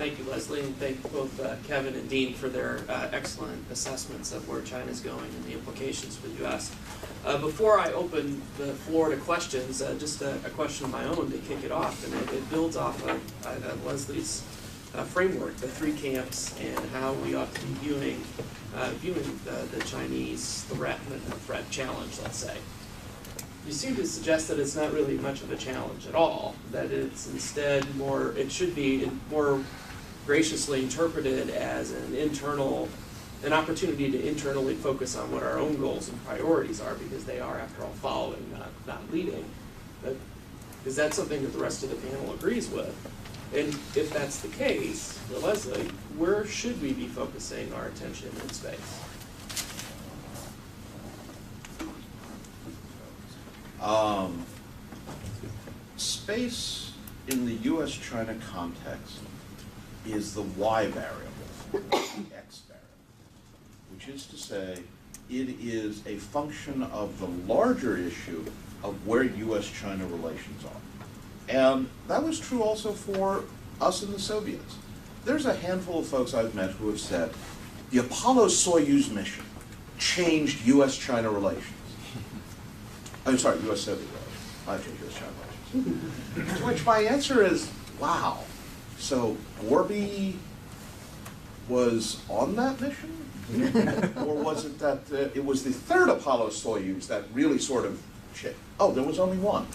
Thank you, Leslie, and thank both Kevin and Dean for their excellent assessments of where China is going and the implications for the U.S. Before I open the floor to questions, just a question of my own to kick it off, and it builds off of Leslie's framework, the three camps, and how we ought to be viewing the Chinese threat, the threat challenge, let's say. You seem to suggest that it's not really much of a challenge at all, that it's instead more, it should be more graciously interpreted as an opportunity to internally focus on what our own goals and priorities are, because they are, after all, following, not leading. But is that something that the rest of the panel agrees with? And if that's the case, for Leslie, where should we be focusing our attention in space? Space in the U.S.-China context is the Y variable, the X variable, which is to say it is a function of the larger issue of where U.S.-China relations are. And that was true also for us and the Soviets. There's a handful of folks I've met who have said the Apollo-Soyuz mission changed U.S.-China relations. I'm sorry, U.S.-Soviet relations. I changed U.S.-China relations. To which my answer is, wow. So Gorby was on that mission? Or was it that it was the third Apollo-Soyuz that really sort of shit? Oh, there was only one.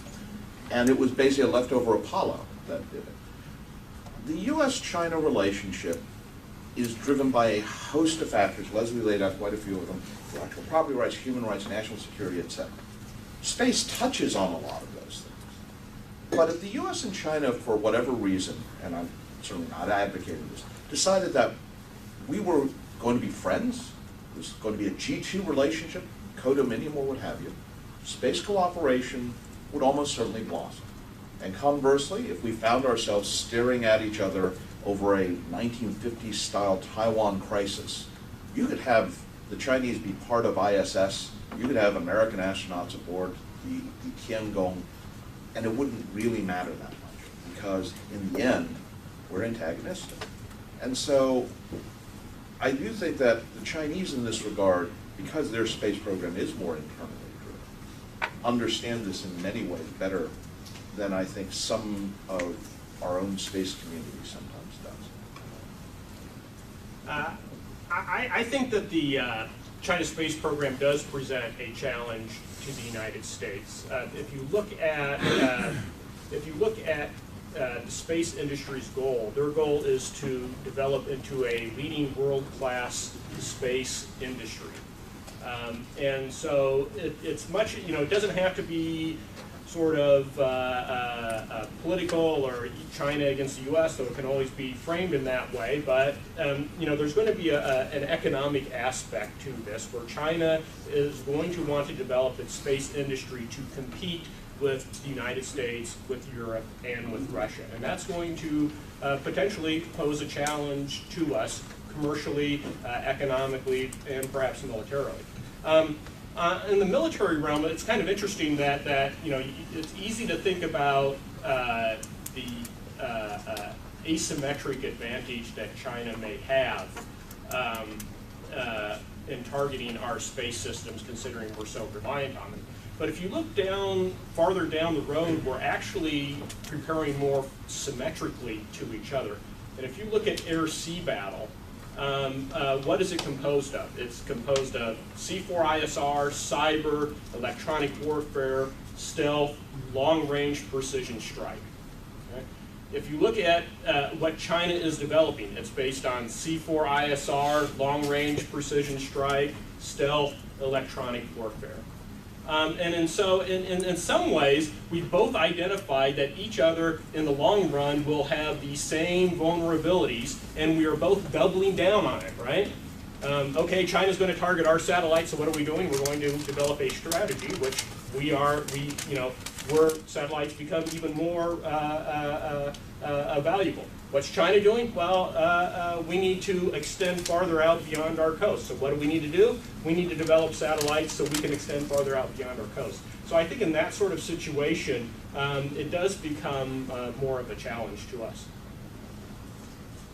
And it was basically a leftover Apollo that did it. The U.S.-China relationship is driven by a host of factors. Leslie laid out quite a few of them: intellectual property rights, human rights, national security, etc. Space touches on a lot of those things. But if the U.S. and China, for whatever reason, and I'm certainly not advocating this, decided that we were going to be friends, it was going to be a G2 relationship, co-dominion or what have you, space cooperation would almost certainly blossom. And conversely, if we found ourselves staring at each other over a 1950s-style Taiwan crisis, you could have the Chinese be part of ISS, you could have American astronauts aboard the Tiangong, and it wouldn't really matter that much, because in the end, we're antagonistic. And so I do think that the Chinese in this regard, because their space program is more internally driven, understand this in many ways better than I think some of our own space community sometimes does. I think that the China space program does present a challenge to the United States. If you look at the space industry's goal, their goal is to develop into a leading world-class space industry. And so it's much, it doesn't have to be sort of political or China against the U.S., though it can always be framed in that way. But there's going to be an economic aspect to this, where China is going to want to develop its space industry to compete with the United States, with Europe, and with Russia. And that's going to potentially pose a challenge to us commercially, economically, and perhaps militarily. In the military realm, it's kind of interesting that it's easy to think about the asymmetric advantage that China may have in targeting our space systems, considering we're so reliant on them. But if you look farther down the road, we're actually preparing more symmetrically to each other. And if you look at air-sea battle, what is it composed of? It's composed of C4ISR, cyber, electronic warfare, stealth, long-range precision strike. Okay? If you look at what China is developing, it's based on C4ISR, long-range precision strike, stealth, electronic warfare. And in some ways, we've both identified that each other in the long run will have the same vulnerabilities, and we are both doubling down on it, right? Okay, China's going to target our satellites, so what are we doing? We're going to develop a strategy, which where satellites become even more valuable. What's China doing? Well, we need to extend farther out beyond our coast. So what do we need to do? We need to develop satellites so we can extend farther out beyond our coast. So I think in that sort of situation, it does become more of a challenge to us.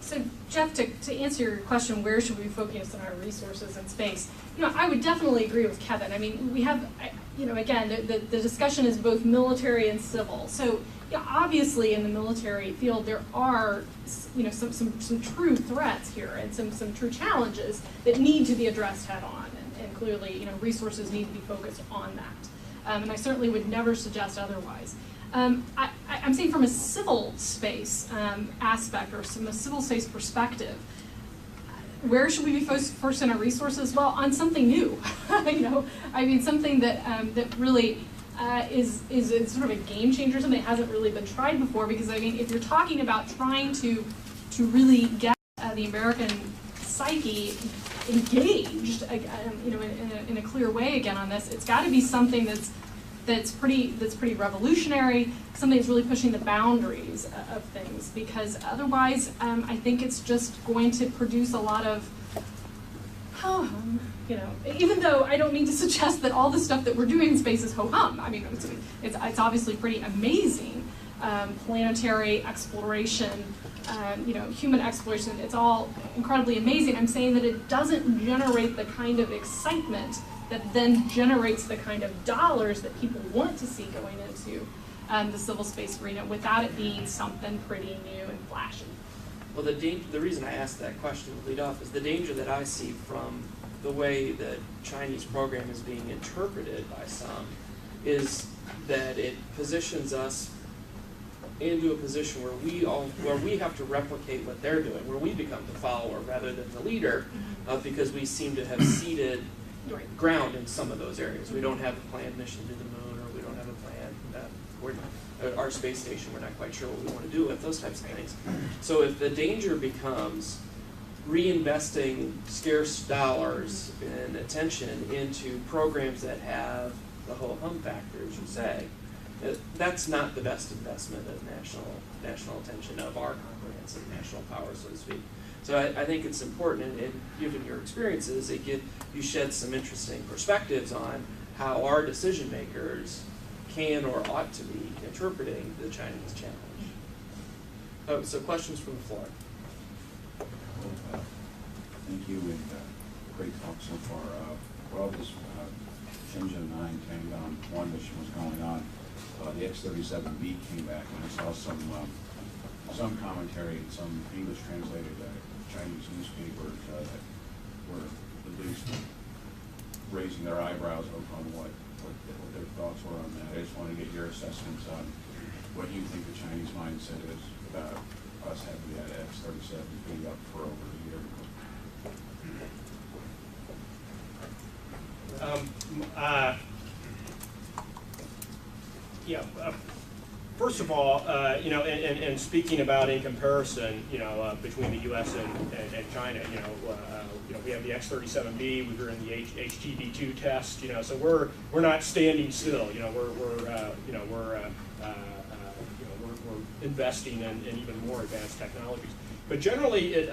So Jeff, to answer your question, where should we focus on our resources in space? I would definitely agree with Kevin. I mean, we have, again, the discussion is both military and civil. So obviously in the military field, there are, some true threats here and some true challenges that need to be addressed head on. And clearly, resources need to be focused on that. And I certainly would never suggest otherwise. I'm saying from a civil space aspect or from a civil space perspective, where should we be focusing our resources? Well, on something new, something that really is sort of a game changer, something that hasn't really been tried before. Because if you're talking about trying to really get the American psyche engaged, in a clear way again on this, it's got to be something that's pretty revolutionary, something that's really pushing the boundaries of things, because otherwise I think it's just going to produce a lot of, even though I don't mean to suggest that all the stuff that we're doing in space is ho-hum. I mean, it's obviously pretty amazing. Planetary exploration, human exploration, it's all incredibly amazing. I'm saying that it doesn't generate the kind of excitement that then generates the kind of dollars that people want to see going into the civil space arena without it being something pretty new and flashy. Well, the reason I asked that question to lead off is the danger that I see from the way the Chinese program is being interpreted by some is that it positions us into a position where we have to replicate what they're doing, where we become the follower rather than the leader, because we seem to have ceded ground in some of those areas. We don't have a planned mission to the moon, or we don't have a plan, our space station, we're not quite sure what we want to do with, those types of things. So if the danger becomes reinvesting scarce dollars and attention into programs that have the ho-hum factor, as you say, that's not the best investment of national attention, of our comprehensive national power, so to speak. So I think it's important, and given your experiences, you shed some interesting perspectives on how our decision makers can or ought to be interpreting the Chinese challenge. Oh, so questions from the floor. Thank you, and great talk so far. While this Shenzhen 9 Tiangong 1 mission was going on, the X-37B came back, and I saw some commentary in some English translated Chinese newspapers that were at least raising their eyebrows on what their thoughts were on that. I just want to get your assessments on what you think the Chinese mindset is about us having that X-37B up for over a year. First of all, and speaking about in comparison, between the U.S. and China, we have the X-37B. We were in the HTV-2 test, so we're not standing still. We're investing in even more advanced technologies. But generally,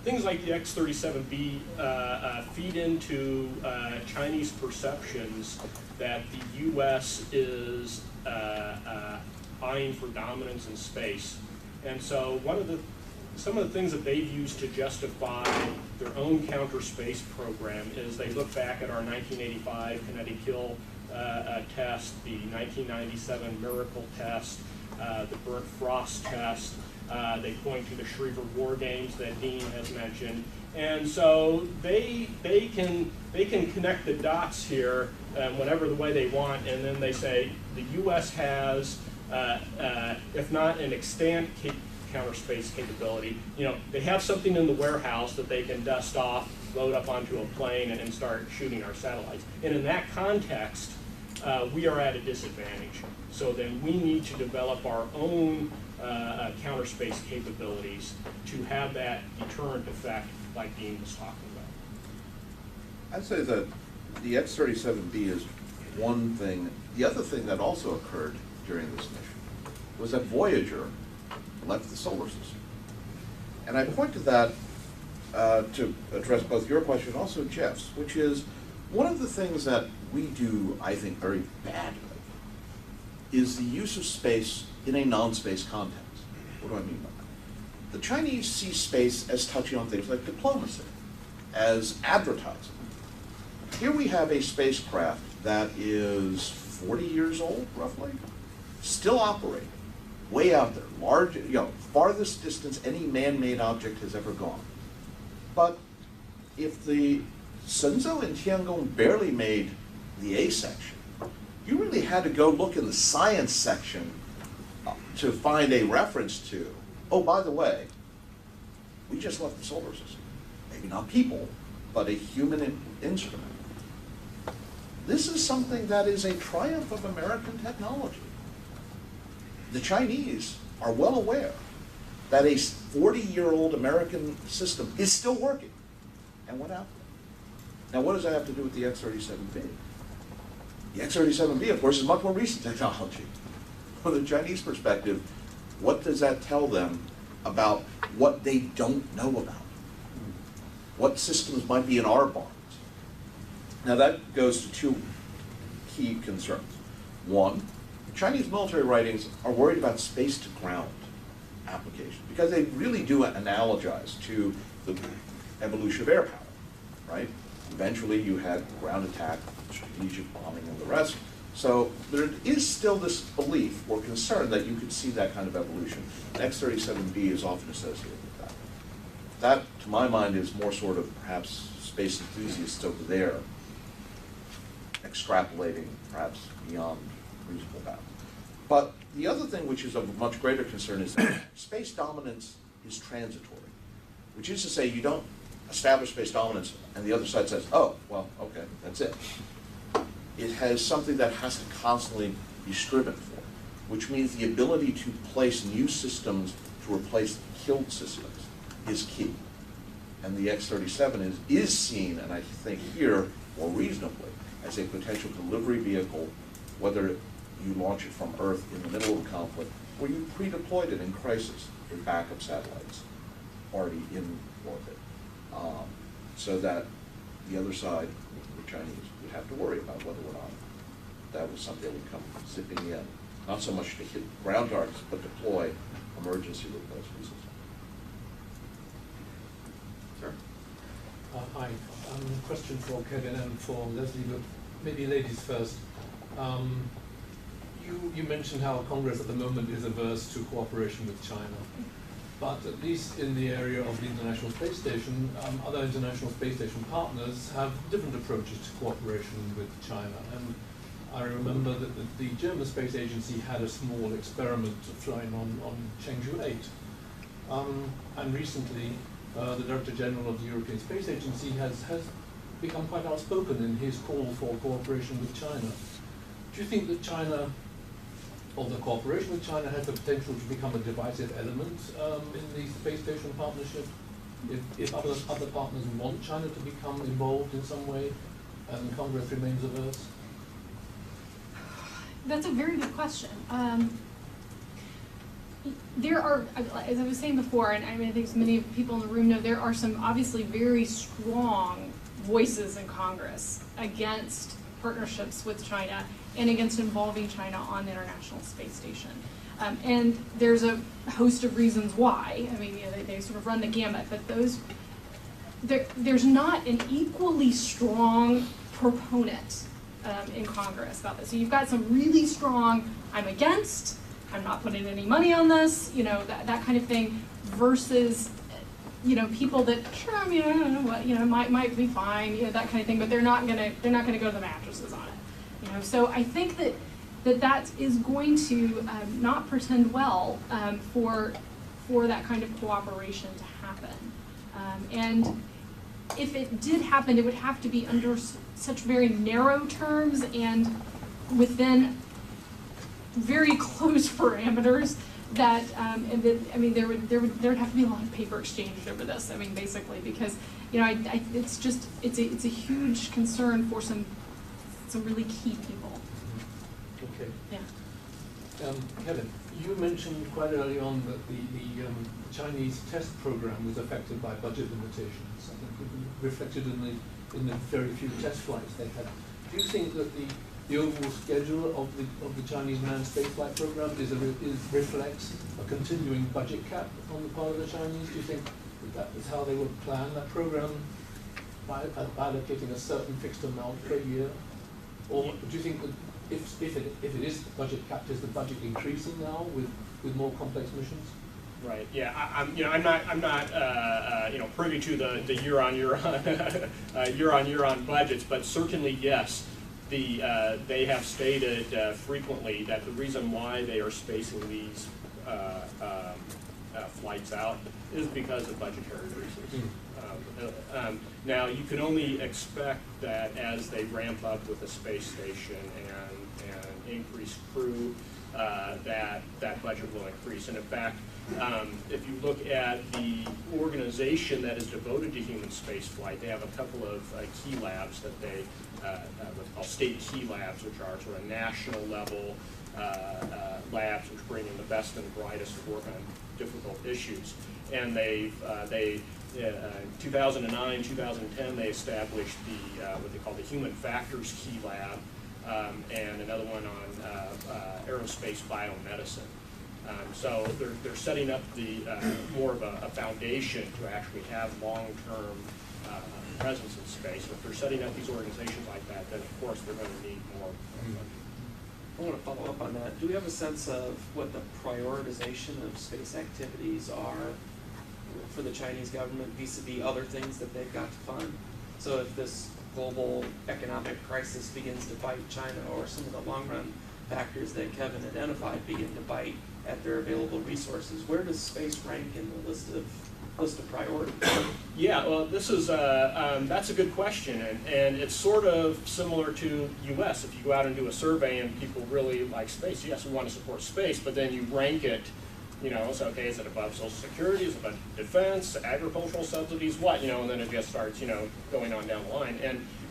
things like the X-37B feed into Chinese perceptions that the U.S. is eyeing for dominance in space. And so some of the things that they've used to justify their own counter space program is they look back at our 1985 Kinetic Kill test, the 1997 Miracle test, the Burnt Frost test. They point to the Schriever War Games that Dean has mentioned, and so they can connect the dots here whatever the way they want, and then they say the U.S. has, if not an extant counter space capability, they have something in the warehouse that they can dust off, load up onto a plane, and start shooting our satellites. And in that context, we are at a disadvantage. So then we need to develop our own counter space capabilities to have that deterrent effect like Dean was talking about. I'd say that the X-37B is one thing. The other thing that also occurred during this mission was that Voyager left the solar system. And I point to that to address both your question and also Jeff's, which is one of the things that we do, I think, very badly is the use of space in a non-space context. What do I mean by The Chinese see space as touching on things like diplomacy, as advertising. Here we have a spacecraft that is 40 years old, roughly, still operating, way out there, large, farthest distance any man-made object has ever gone. But if the Shenzhou and Tiangong barely made the A section, you really had to go look in the science section to find a reference to, oh, by the way, we just left the solar system. Maybe not people, but a human instrument. This is something that is a triumph of American technology. The Chinese are well aware that a 40-year-old American system is still working and went out there. Now, what does that have to do with the X-37B? The X-37B, of course, is much more recent technology. From the Chinese perspective, what does that tell them about what they don't know about? What systems might be in our barns? Now that goes to two key concerns. One, Chinese military writings are worried about space-to-ground application because they really do analogize to the evolution of air power, right? Eventually you had ground attack, strategic bombing, and the rest. So there is still this belief or concern that you could see that kind of evolution. X-37B is often associated with that. That, to my mind, is more sort of perhaps space enthusiasts over there extrapolating perhaps beyond reasonable bounds. But the other thing which is of much greater concern is that space dominance is transitory, which is to say you don't establish space dominance and the other side says, oh, well, okay, that's it. It has something that has to constantly be striven for, which means the ability to place new systems to replace killed systems is key. And the X-37 is seen, and I think here, more reasonably, as a potential delivery vehicle, whether you launch it from Earth in the middle of a conflict, or you pre-deployed it in crisis in backup satellites already in orbit, so that the other side, the Chinese, would have to worry about whether or not that was something that would come zipping in. Not so much to hit ground targets, but deploy emergency replacement systems. Sure. Hi. Question for Kevin and for Leslie, but maybe ladies first. You mentioned how Congress at the moment is averse to cooperation with China, but at least in the area of the International Space Station, other International Space Station partners have different approaches to cooperation with China. And I remember that the German Space Agency had a small experiment flying on Changzhou 8. And recently, the Director General of the European Space Agency has become quite outspoken in his call for cooperation with China. Do you think that China, or the cooperation with China, has the potential to become a divisive element in the space station partnership? If other partners want China to become involved in some way, and Congress remains averse? That's a very good question. There are, as I was saying before, and I mean, I think many people in the room know, there are some obviously very strong voices in Congress against partnerships with China and against involving China on the International Space Station. And there's a host of reasons why. I mean, they sort of run the gamut, but there's not an equally strong proponent in Congress about this. So you've got some really strong, I'm against, I'm not putting any money on this, that kind of thing, versus, people that, sure, I mean, I don't know what, might be fine, that kind of thing, but they're not gonna go to the mattresses on it. So I think that is going to not portend well for that kind of cooperation to happen. And if it did happen, it would have to be under such very narrow terms and within very close parameters that, there would have to be a lot of paper exchanged over this. I mean, basically, because it's a huge concern for some really key people. Okay. Yeah. Kevin, you mentioned quite early on that the Chinese test program was affected by budget limitations. I think it reflected in the very few test flights they had. Do you think that the overall schedule of the Chinese manned spaceflight program reflects a continuing budget cap on the part of the Chinese? Do you think that is how they would plan that program, by allocating a certain fixed amount per year? Or do you think that if it is budget capped, is the budget increasing now with more complex missions? Right. Yeah. I'm not privy to the year on year on budgets, but certainly yes. They have stated frequently that the reason why they are spacing these flights out is because of budgetary reasons. Now, you can only expect that as they ramp up with the space station and increase crew, that budget will increase. And in fact, if you look at the organization that is devoted to human spaceflight, they have a couple of key labs that they what's called state key labs, which are sort of national level labs which bring in the best and brightest to work on difficult issues. And in 2009, 2010, they established the what they call the Human Factors Key Lab, and another one on aerospace biomedicine. So they're setting up the more of a foundation to actually have long-term presence in space. And if they're setting up these organizations like that, then of course they're going to need more. I want to follow up on that. Do we have a sense of what the prioritization of space activities are for the Chinese government vis-a-vis other things that they've got to fund? So if this global economic crisis begins to bite China, or some of the long-run factors that Kevin identified begin to bite at their available resources, where does space rank in the list of priorities? Yeah, well, this is that's a good question, and it's sort of similar to U.S. If you go out and do a survey and people really like space, yes, we want to support space, but then you rank it. So okay, is it above Social Security? Is it above defense, agricultural subsidies, what? And then it just starts, going on down the line.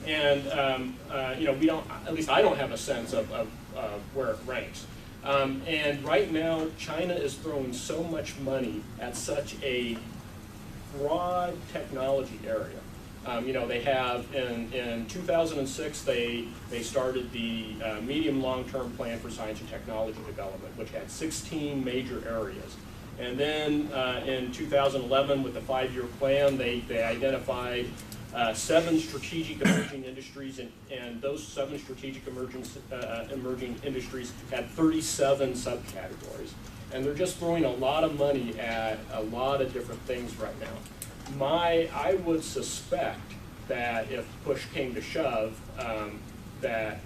And we don't, at least I don't have a sense of where it ranks. And right now, China is throwing so much money at such a broad technology area. They have, in 2006, they started the medium long-term plan for science and technology development, which had 16 major areas. And then in 2011, with the 5-year plan, they identified 7 strategic emerging industries, and those 7 strategic emerging industries had 37 subcategories. And they're just throwing a lot of money at a lot of different things right now. I would suspect that if push came to shove, that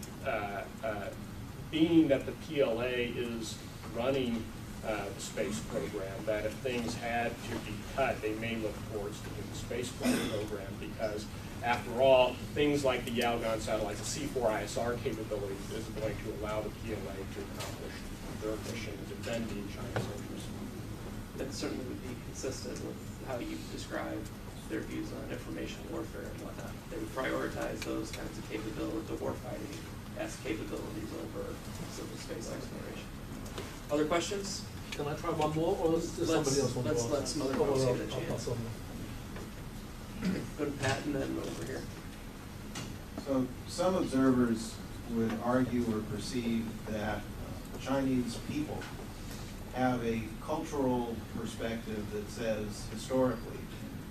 being that the PLA is running the space program, that if things had to be cut, they may look towards the human spaceflight program, because after all, things like the Yaogan satellites, the C4ISR capabilities, is going to allow the PLA to accomplish their mission to defending China's interests. That certainly would be consistent with how you describe their views on information warfare and whatnot. They would prioritize those kinds of capabilities, the warfighting-esque capabilities over civil space exploration. Other questions? Can I try one more, or does somebody else want to ask? Let some other Oh, folks well, get a I'll chance. pass on. Go to Pat and then over here. So some observers would argue or perceive that Chinese people have a cultural perspective that says, historically,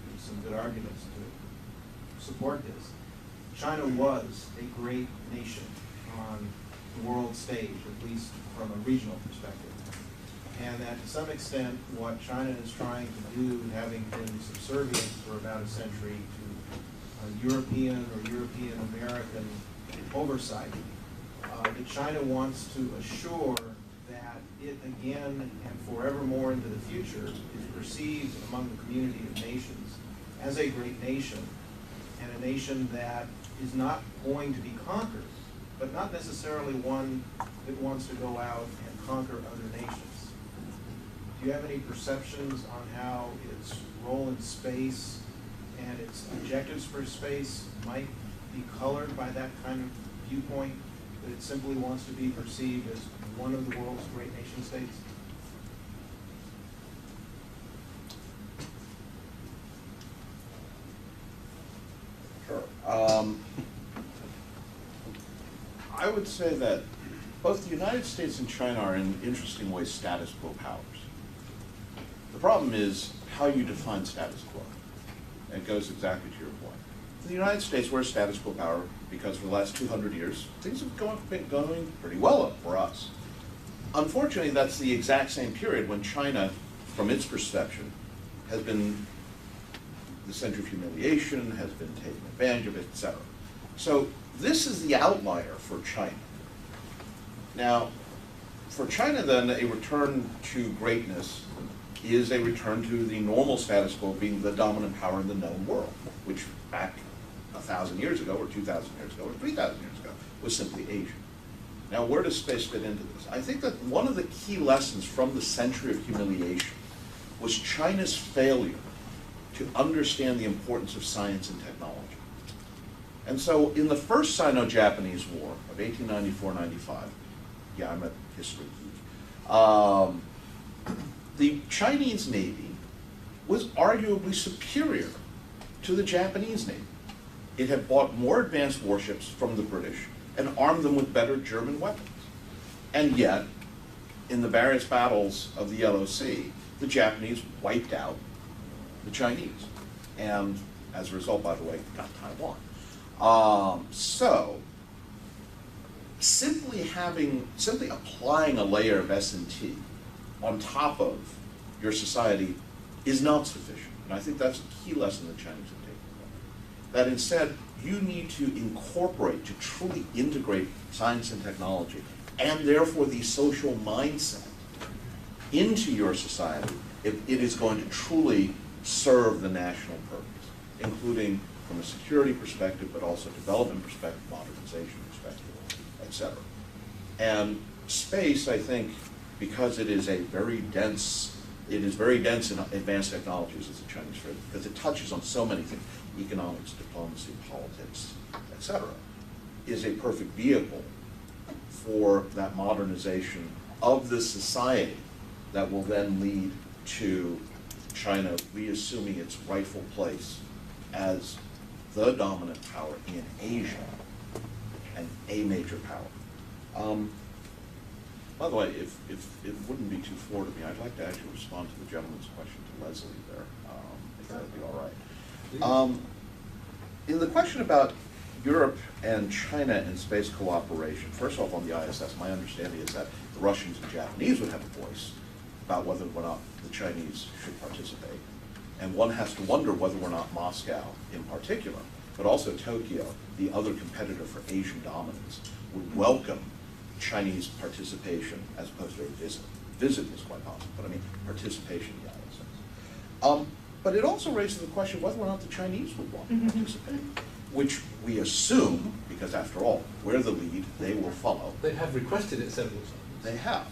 there's some good arguments to support this, China was a great nation on the world stage, at least from a regional perspective. And that to some extent, what China is trying to do, having been subservient for about a century to European or European-American oversight, that China wants to assure that it again and forevermore into the future is perceived among the community of nations as a great nation, and a nation that is not going to be conquered, but not necessarily one that wants to go out and conquer other nations. Do you have any perceptions on how its role in space and its objectives for space might be colored by that kind of viewpoint, that it simply wants to be perceived as one of the world's great nation states? Sure. I would say that both the United States and China are in interesting ways status quo powers. The problem is how you define status quo. And it goes exactly to your point. In the United States, we're a status quo power because for the last 200 years, things have been going pretty well for us. Unfortunately, that's the exact same period when China, from its perception, has been the center of humiliation, has been taken advantage of, etc. So this is the outlier for China. Now, for China then, a return to greatness is a return to the normal status quo being the dominant power in the known world, which back 1,000 years ago, or 2,000 years ago, or 3,000 years ago, was simply Asia. Now, where does space fit into this? I think that one of the key lessons from the century of humiliation was China's failure to understand the importance of science and technology. And so in the first Sino-Japanese War of 1894-95, yeah, I'm a history geek, the Chinese Navy was arguably superior to the Japanese Navy. It had bought more advanced warships from the British and armed them with better German weapons. And yet, in the various battles of the Yellow Sea, the Japanese wiped out the Chinese. And as a result, by the way, got Taiwan. So, simply applying a layer of S&T on top of your society is not sufficient. And I think that's a key lesson the Chinese have taken away. That instead, you need to incorporate, to truly integrate science and technology, and therefore the social mindset into your society if it is going to truly serve the national purpose, including from a security perspective, but also development perspective, modernization perspective, etc. And space, I think, because it is very dense in advanced technologies as a Chinese field, because it touches on so many things, economics, diplomacy, politics, etc., is a perfect vehicle for that modernization of the society that will then lead to China reassuming its rightful place as the dominant power in Asia and a major power. By the way, if it wouldn't be too forward of me, I'd like to actually respond to the gentleman's question to Leslie there, if that would be all right. In the question about Europe and China in space cooperation, first off on the ISS, my understanding is that the Russians and Japanese would have a voice about whether or not the Chinese should participate. And one has to wonder whether or not Moscow in particular, but also Tokyo, the other competitor for Asian dominance, would welcome Chinese participation as opposed to a visit. Visit is quite possible, but I mean participation in the ISS. But it also raises the question whether or not the Chinese would want to participate, which we assume, because after all, we're the lead, they will follow. They have requested it several times. They have.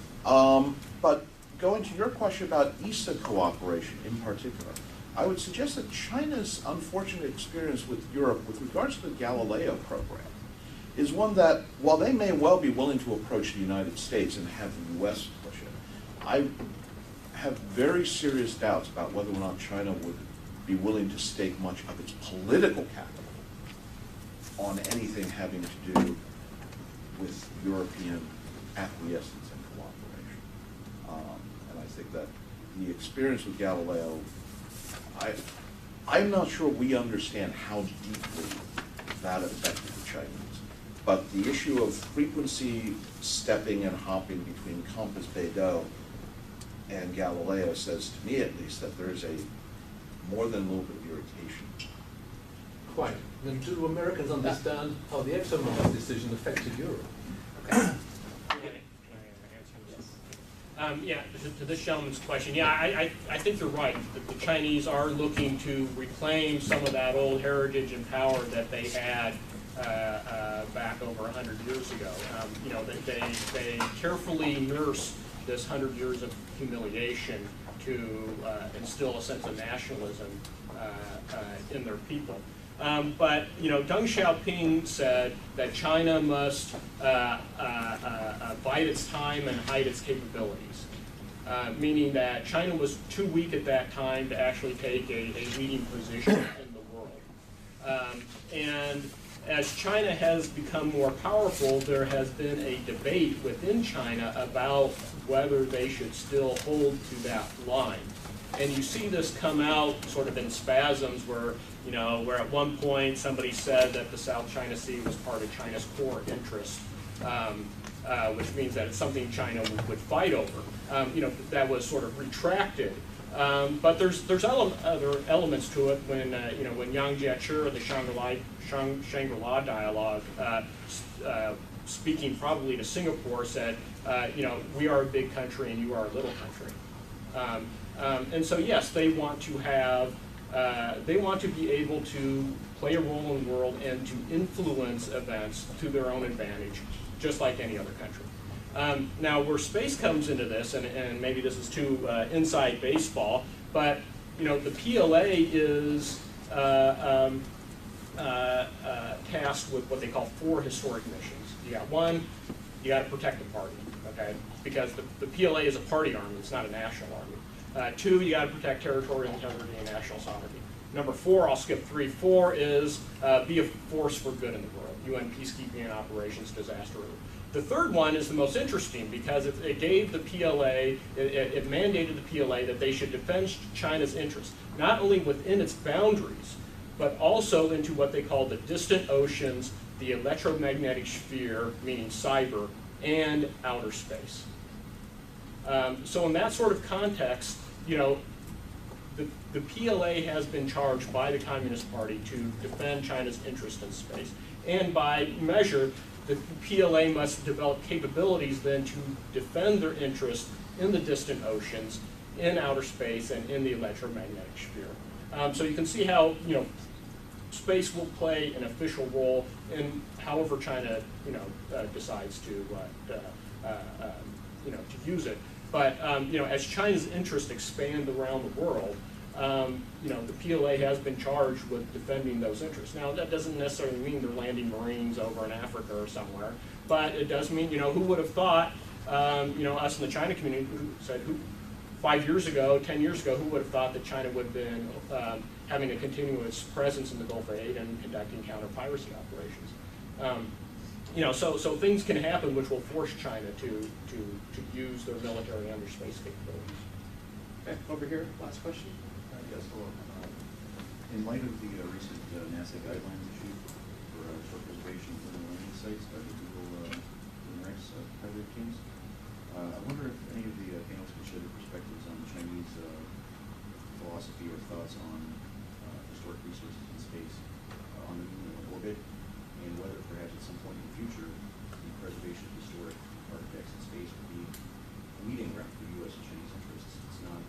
But going to your question about ESA cooperation in particular, I would suggest that China's unfortunate experience with Europe with regards to the Galileo program is one that, while they may well be willing to approach the United States and have the U.S. push it, I have very serious doubts about whether or not China would be willing to stake much of its political capital on anything having to do with European acquiescence and cooperation. And I think that the experience with Galileo, I'm not sure we understand how deeply that affected the Chinese. But the issue of frequency stepping and hopping between Compass Beidou and Galileo says to me, at least, that there is a more than a little bit of irritation. Quite. Then do Americans understand how the ExxonMobil decision affected Europe? Okay. Yeah, to this gentleman's question, yeah, I think you're right, that the Chinese are looking to reclaim some of that old heritage and power that they had back over 100 years ago. You know, they carefully nurse this 100 years of humiliation to instill a sense of nationalism in their people. But you know, Deng Xiaoping said that China must bide its time and hide its capabilities, meaning that China was too weak at that time to actually take a leading position in the world. And as China has become more powerful, there has been a debate within China about whether they should still hold to that line. And you see this come out sort of in spasms where, you know, where at one point somebody said that the South China Sea was part of China's core interest, which means that it's something China would fight over. You know, that was sort of retracted. But there's other elements to it when, you know, when Yang Jiechi of the Shangri-La dialogue, speaking probably to Singapore, said, you know, we are a big country and you are a little country. And so yes, they want to have, they want to be able to play a role in the world and to influence events to their own advantage, just like any other country. Now, where space comes into this, and maybe this is too inside baseball, but you know, the PLA is tasked with what they call 4 historic missions. You got 1, you got to protect the party, okay? Because the PLA is a party army; it's not a national army. 2, you got to protect territorial integrity and national sovereignty. Number 4, I'll skip 3. 4 is be a force for good in the world. UN peacekeeping and operations, disaster relief. The third one is the most interesting because it gave the PLA, it mandated the PLA that they should defend China's interests, not only within its boundaries, but also into what they call the distant oceans, the electromagnetic sphere, meaning cyber, and outer space. So in that sort of context, you know, the PLA has been charged by the Communist Party to defend China's interest in space. And by measure, the PLA must develop capabilities then to defend their interest in the distant oceans, in outer space, and in the electromagnetic sphere. So you can see how, you know, space will play an official role in however China, you know, decides to, you know, to use it. But you know, as China's interests expand around the world, you know, the PLA has been charged with defending those interests. Now, that doesn't necessarily mean they're landing Marines over in Africa or somewhere, but it does mean, you know, who would have thought, you know, us in the China community, who said, 5 years ago, 10 years ago, who would have thought that China would have been having a continuous presence in the Gulf of Aden and conducting counter-piracy operations. You know, so things can happen which will force China to use their military under space capabilities. Okay, over here, last question. Yes, hello. In light of the recent NASA guidelines issued for shore preservation for the landing sites by the Google Human Rights Project teams, I wonder if any of the panelists could share their perspectives on Chinese philosophy or thoughts on historic resources in space on the moon and orbit, and whether perhaps at some point in the future the preservation of historic artifacts in space would be a meeting ground for U.S. and Chinese interests. It's not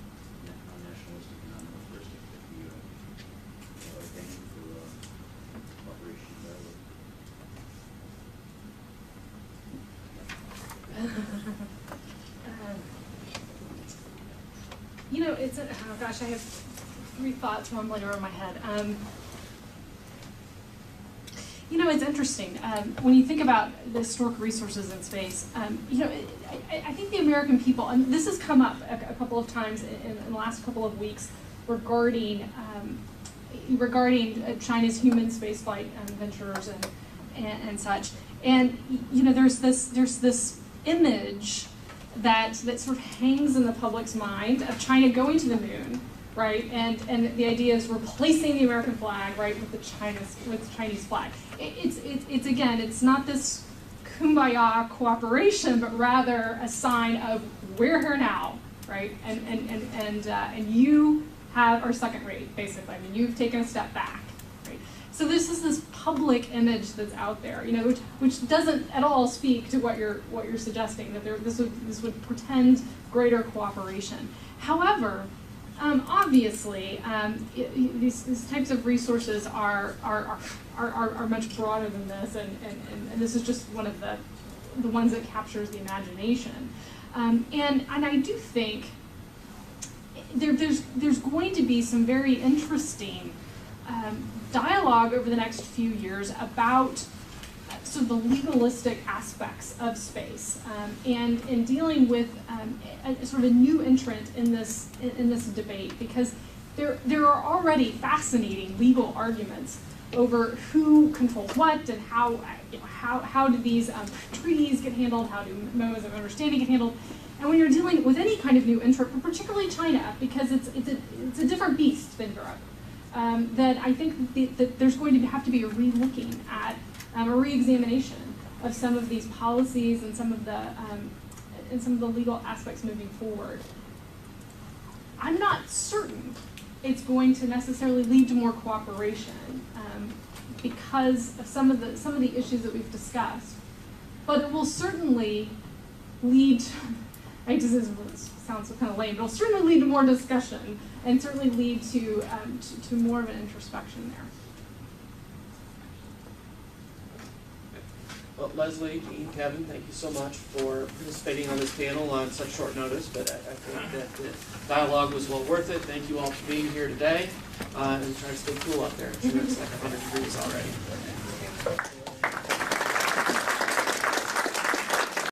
nationalistic and non-militaristic. It'd be a venue for cooperation and dialogue. You know, it's oh gosh, I have 3 thoughts rumbling around my head. You know, it's interesting when you think about the historic resources in space. You know, I think the American people, and this has come up a couple of times in the last couple of weeks regarding China's human spaceflight ventures and such. And you know, there's this image that sort of hangs in the public's mind of China going to the moon, right? And the idea is replacing the American flag, right, with the Chinese flag. It's again, it's not this kumbaya cooperation, but rather a sign of we're here now, right? And you are second rate, basically. I mean, you've taken a step back, right? So this is this public image that's out there, you know, which doesn't at all speak to what you're suggesting, that this would portend greater cooperation. However, obviously, these types of resources are much broader than this, and this is just one of the ones that captures the imagination. And I do think there's going to be some very interesting dialogue over the next few years about sort of the legalistic aspects of space, and in dealing with a sort of a new entrant in this debate, because there are already fascinating legal arguments over who controls what and how, how do these treaties get handled, how do memos of understanding get handled. And when you're dealing with any kind of new entrant, but particularly China, because it's a different beast than Europe, that I think that there's going to have to be a re-looking at, a re-examination of some of these policies and some of the legal aspects moving forward. I'm not certain it's going to necessarily lead to more cooperation because of some of the issues that we've discussed, but it will certainly lead. This sounds kind of lame, but it'll certainly lead to more discussion and certainly lead to more of an introspection there. Well, Leslie, Dean, Kevin, thank you so much for participating on this panel on such short notice, but I think that the dialogue was well worth it. Thank you all for being here today, and try to stay cool out there. I'm sure it's like 100 degrees already.